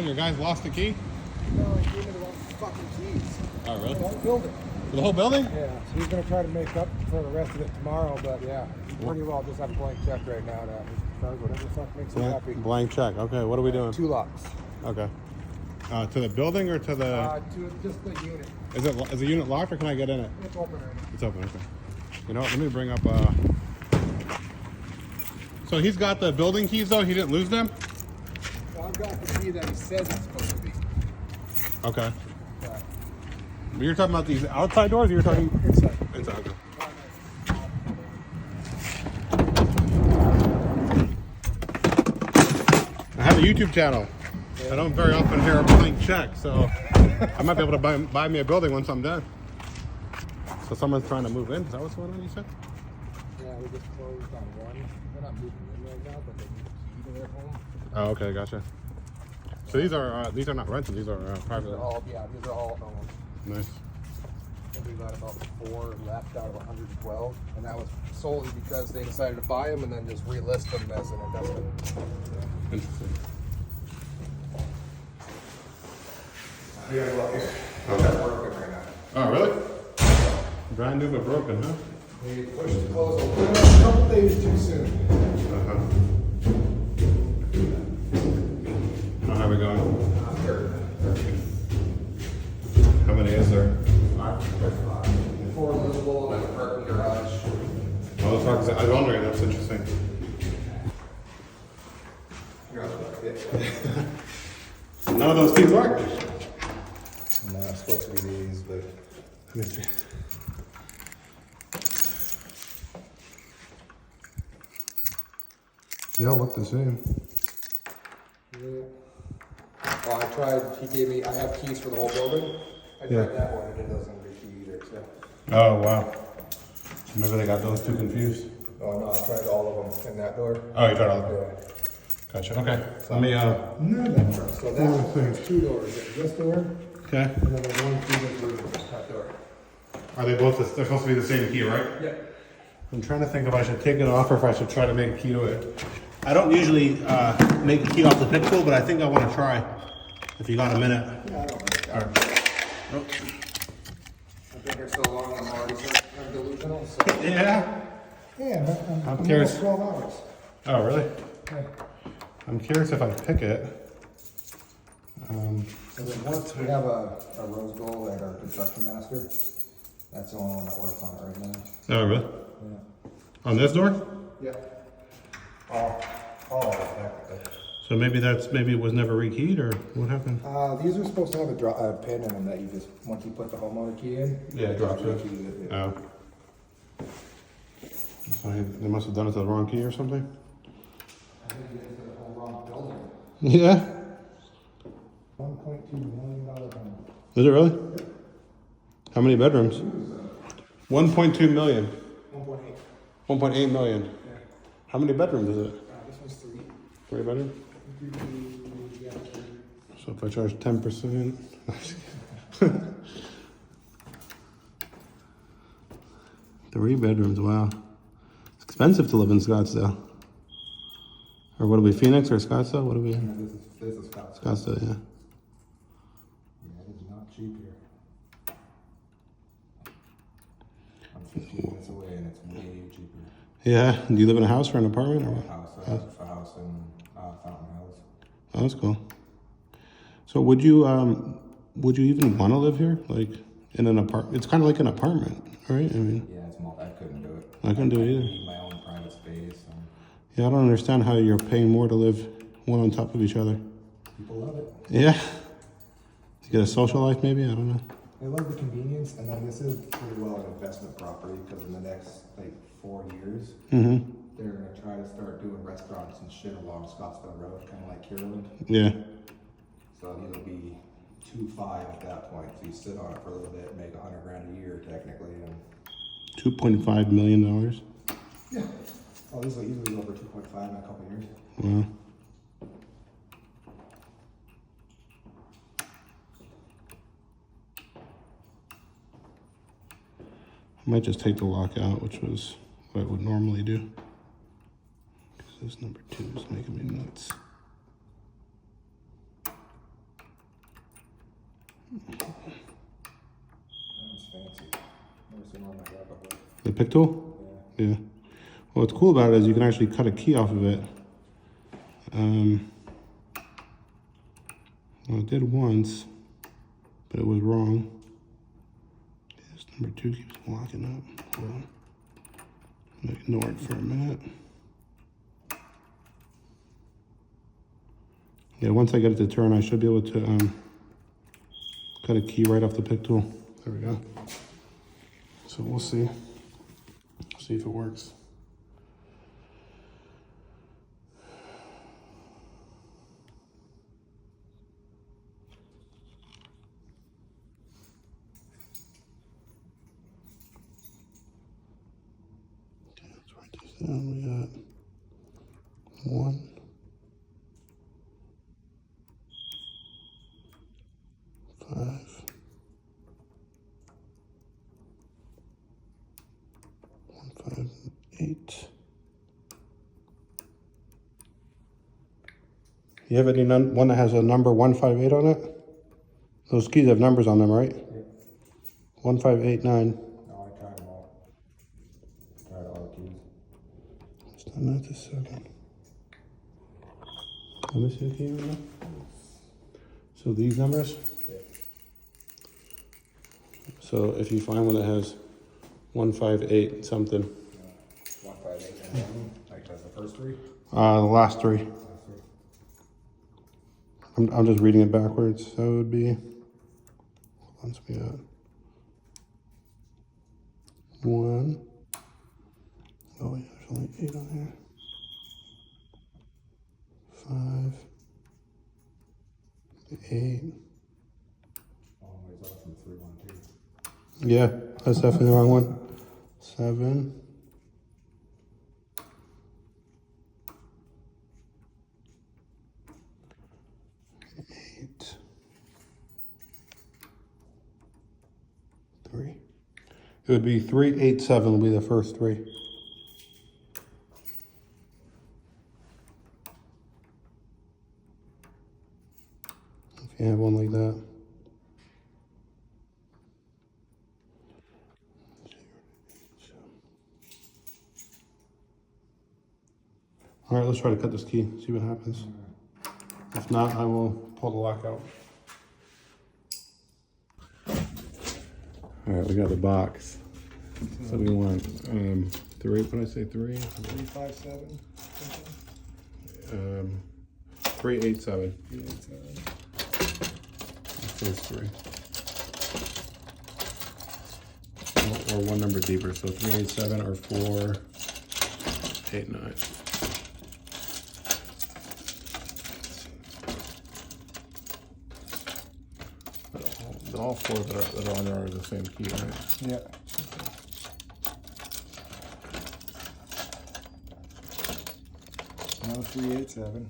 Your guys lost the key? No, he gave me the wrong fucking keys. Oh, really? The whole building. For the whole building? Yeah, so he's going to try to make up for the rest of it tomorrow, but yeah, he pretty well just have a blank check right now to charge whatever the fuck makes him happy. Blank check. Okay, what are we doing? 2 locks. Okay. To the building or to the... To just the unit. Is the unit locked or can I get in it? It's open right now. It's open, okay. You know what, let me bring up... So he's got the building keys though? He didn't lose them? Well, I've got the key that he says it's supposed to be. Okay. But you're talking about these outside doors or you're talking... Inside. Inside, okay. I have a YouTube channel. I don't very often hear a blank check, so I might be able to buy me a building once I'm done. So someone's trying to move in. Is that what's going on, you said? Yeah, we just closed on one. They're not moving in right now, but they need a key to their home. Oh, okay, gotcha. So these are not rented. These are private. These are all owned. Nice. And we got about 4 left out of 112, and that was solely because they decided to buy them and then just relist them as an investment. Interesting. We got lucky. Okay. Broken right now. Oh, really? Brand new but broken, huh? We pushed the close a couple days too soon. Uh-huh. How are we going? Third. How many is there? 4 livable and then a parking garage. Oh, that's right. I was wondering. That's interesting. None of those keys work. No, it's supposed to be these, but Let me see. They all look the same. yeah. Well, I tried. I have keys for the whole building. I tried that one, and it doesn't get key either. So. Oh, wow. Maybe they got those two confused. Oh no, I tried all of them in that door. Oh, you tried all of them? Yeah. Gotcha. Okay. Let me, So that's 2 doors. There's this door, okay. and then there's 1 key through that door. Are they both, they're supposed to be the same key, right? Yeah. I'm trying to think if I should take it off or if I should try to make a key to it. I don't usually make a key off the pick tool, but I think I want to try. If you got a minute. Yeah, I don't like All that. right. Oh. I've been here so long, I'm already I'm delusional. So. Yeah. Yeah, I'm curious. almost 12 hours. Oh, really? Yeah. I'm curious if I pick it. And then once we have a rose gold at our construction master. That's the only one that works on it right now. Oh, really? Yeah. On this door? Yeah. All technically. So maybe it was never rekeyed, or what happened? These are supposed to have a pin in them that you just, once you put the homeowner key in, Yeah, it drops it. Yeah. Oh. So they must have done it to the wrong key or something? I think you did the whole wrong building. Yeah. $1.2 million home. Is it really? How many bedrooms? 1.2 million. 1.8. 1.8 million. Yeah. How many bedrooms is it? This one's 3. 3 bedrooms? Yeah. So if I charge 10%. 3 bedrooms, wow. It's expensive to live in Scottsdale. Or what are we, Phoenix or Scottsdale? What are we in? This is Scottsdale. Scottsdale, yeah. Yeah, it is not cheap here. I'm 15 minutes away and it's way cheaper. Yeah, do you live in a house or an apartment? Or what? A house in Fountain Hills. Oh, that's cool. So would you even want to live here? Like in an apartment? It's kind of like an apartment, right? I mean, Yeah, I couldn't do it. I couldn't do it either. I need my own private space. And Yeah, I don't understand how you're paying more to live one on top of each other. people love it. Yeah. To get a social life, maybe? I don't know. They love the convenience, and then this is pretty well an investment property because in the next 4 years, Mm-hmm. they're gonna try to start doing restaurants and shit along Scottsdale Road, kind of like Kierland. Yeah. So it'll be 2.5 at that point. So you sit on it for a little bit, make $100,000 a year technically, and $2.5 million. yeah. Oh, these will easily go over 2.5 in a couple years. Wow. I might just take the lock out, which was what I would normally do. Because this number 2 is making me nuts. fancy. Never seen one like that before. The pick tool? Yeah. Well, what's cool about it is you can actually cut a key off of it. Well, it did once, but it was wrong. This number 2 keeps locking up. Hold on. I'm gonna ignore it for a minute. Yeah, once I get it to turn, I should be able to cut a key right off the pick tool. There we go. So we'll see. See if it works. Okay, let's write this down. We got 1, 5, 1, 5, 8. You have any one that has a number 158 on it? Those keys have numbers on them, right? Yeah. 1589. No, I tried them all. Tried all the keys. It's not this second. Let me see the key right now. So these numbers? Yeah. So if you find one that has 158 something, 158. Like that's the first 3. the last 3. Last 3. I'm just reading it backwards. So it would be, let's be at 1. Oh, yeah, there's only 8 on here. 5, 8. Long ways off from 3, 1, 2. Yeah, that's definitely the wrong one. 7. 8. 3. It would be 387 would be the first 3. If you have one like that. All right, let's try to cut this key, see what happens. If not, I will pull the lock out. All right, we got the box. So we want 3, what did I say, 3? 357. 387. 387. First 3. Or one number deeper, so 387 or 489. All 4 that are on there are the same key, right? Yeah. No 387.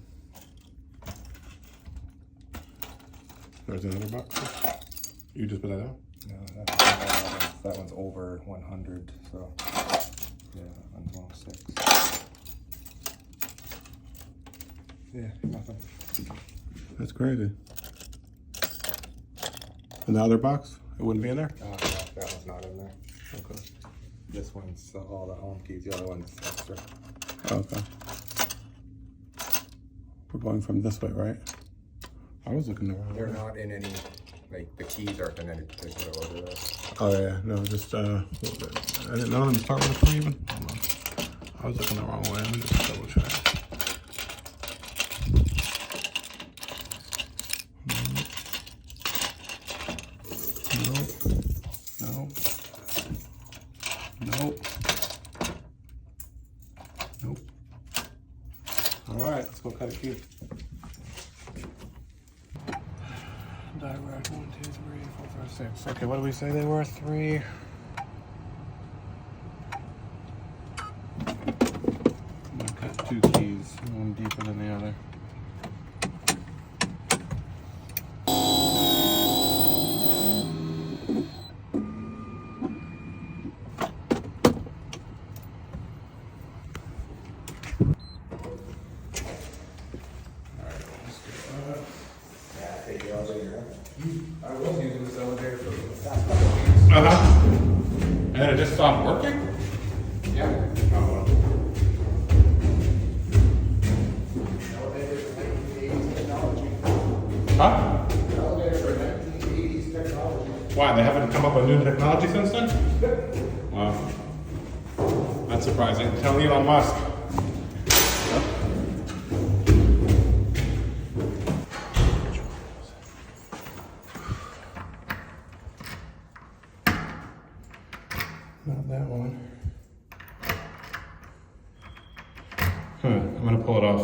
There's another box. You just put that out? No, that one's over 100, so yeah, that one's 106. Yeah, nothing. That's crazy. And the other box? It wouldn't be in there? No, that one's not in there. Okay. This one's all the home keys, the other one's extra. Okay. We're going from this way, right? I was looking around. They're not in any, like the keys aren't in any particular order though. Oh yeah, no, just a little bit. I didn't know them start with a 3 even. Hold on. I was looking the wrong way. Let me just double check. Nope. Nope. Nope. Nope. All right, let's go cut a key. Direct 1, 2, 3, 4, 5, 6. Okay, what did we say they were? 3. I'm gonna cut 2 keys, one deeper than the other. the elevator. I was using this elevator for the past couple of weeks. And then it just stopped working? Yeah. Oh, Elevator for 1980s technology. huh? Elevator for 1980s technology. Why, they haven't come up with new technology since then? Wow. That's surprising. Tell Elon Musk. Not that one. I'm gonna pull it off.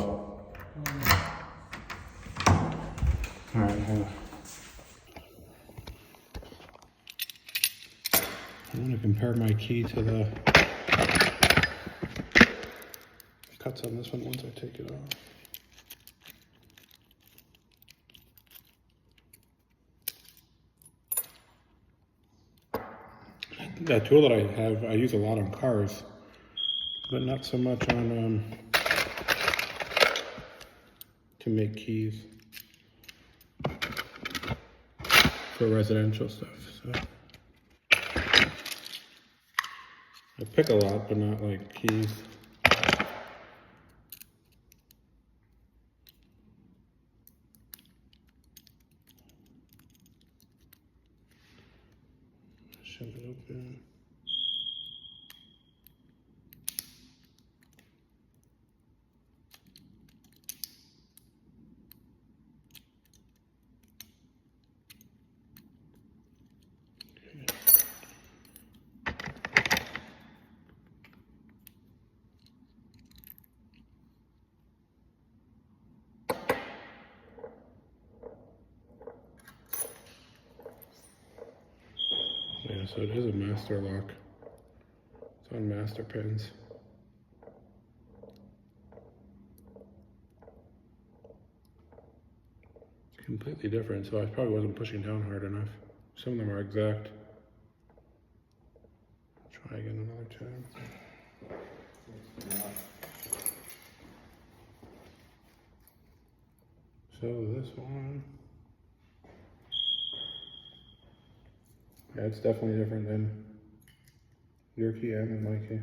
Alright, hang on. I'm gonna compare my key to the cuts on this one once I take it off. That tool that I have, I use a lot on cars, but not so much on to make keys for residential stuff. So I pick a lot, but not like keys. Shove it open. Yeah, so it is a master lock. It's on master pins. It's completely different, so I probably wasn't pushing down hard enough. Some of them are exact. Try again another time. So this one. Yeah, it's definitely different than your key and my key.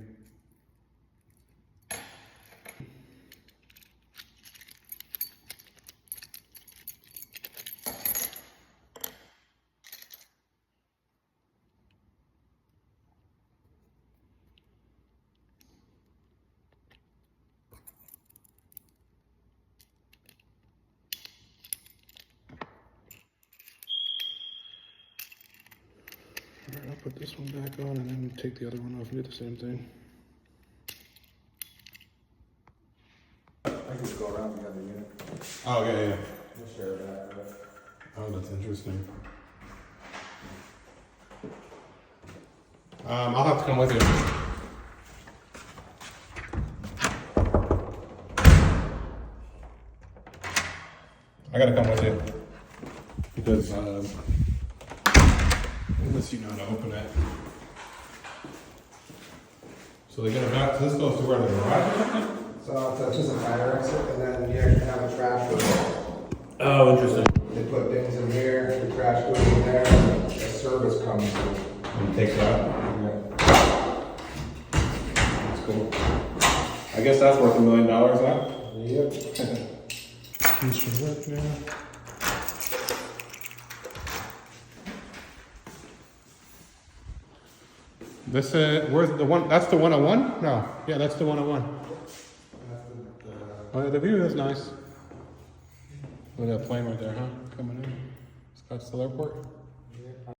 Alright, I'll put this one back on and then take the other one off and do the same thing. I can just go around the other unit. Oh, yeah. We'll share that. Oh, that's interesting. I'll have to come with you. I gotta come with you. Because, unless you know how to open it. So they get it back, this goes to where the garage or something? So it's just a fire exit, and then you actually have a trash door. Oh, interesting. They put things in here, the trash goes in there, and the service comes through. And it takes it out? Yeah. That's cool. I guess that's worth $1 million now. Yep. Keys for work now. This where's the one? That's the 101? No. Yeah, that's the 101. Oh, yeah, the view is nice. Look at that plane right there, huh? Coming in. Scottsdale Airport.